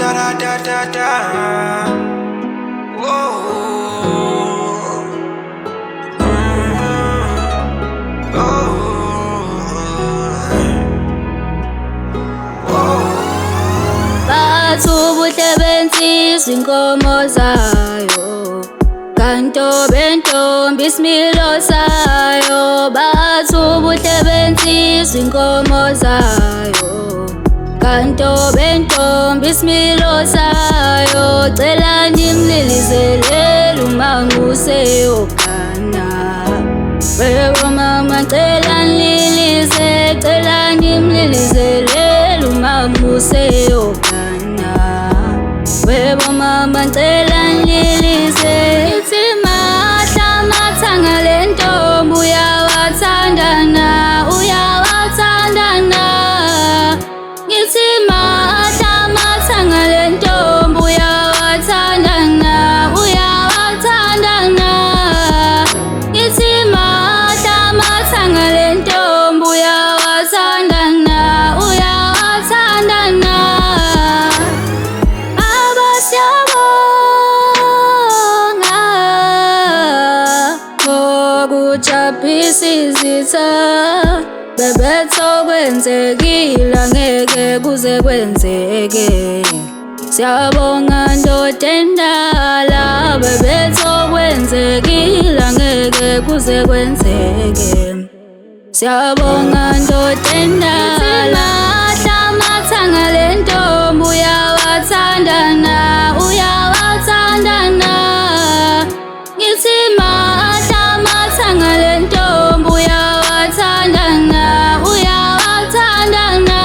da da da da da. Whoa. Bathi ubuhle bensizwa inkomo zayo, kanti bentombi isimilo sayo. Bathi ubuhle bensizwa inkomo zayo, kanti bentombi isimilo sayo. Cela nimlilizelele uma nguseyogana, webo mama cela nililize, cela nimlilizelele uma nguseyogana, webo mama cela nililize. Ngithi mahla mathanga le ntombi uyawathanda na, uyawathanda na. Ngithi mahla mathanga le ntombi uyawathanda na, uyawathanda na. Ngithi mahla mathanga le ntombi uyawathanda na, uyawathanda na. Abasiyabonga ngokujaphisa izitha, bebethokwenzekile angeke kuze kwenzeke. Siyabonga ndoda endala, bebethokwenzekile angeke kuze kwenzeke. Siyabonga ndoda endala. Mahla mathanga le ntombi uyawathanda na, uyawathanda na. Ngithi mahla mathanga le ntombi uyawathanda na, uyawathanda na.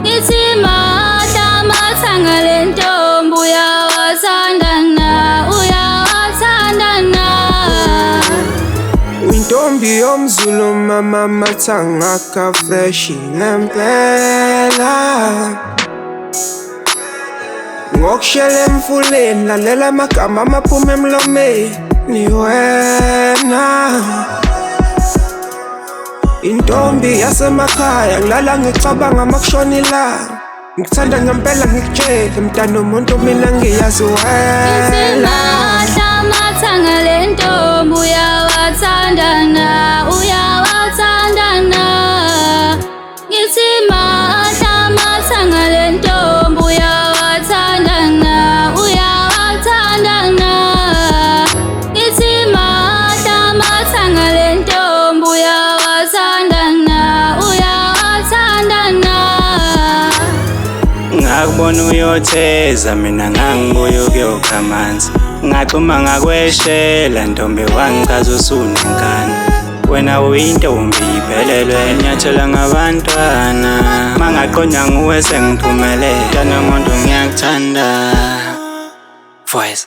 Ngithi mahla mathanga le ntombi uyawathanda na, uyawathanda na. Intombi yomZulu mama mathanga ka fresh ngempela, ngokushela emfuleni lalela amagama amaphuma emlomeni wena. Intombi yasemakhaya ngilala ngicabanga makushona ilanga, ngikuthanda ngempela ngikutshele mntana umuntu mina ngiyazi wena. Mahla mathanga le ntombi uyawathanda na, uyawathanda na. Ngithi mahla mathanga le ntombi uyawathanda na, uyawathanda na. Ngithi mahla mathanga le ntombi uyawathanda na, uyawathanda na. Ngakubona uyotheza mina ngangibuya ukuyokha amanzi, ngaxhuma ngakweshela ntombi wangichaza usunenkani. Wena uyintombi iphelelwe enyathela ngabantwana, mangaqonda nguwe sengiphumelele, mntana womuntu ngiyakuthanda. Voice.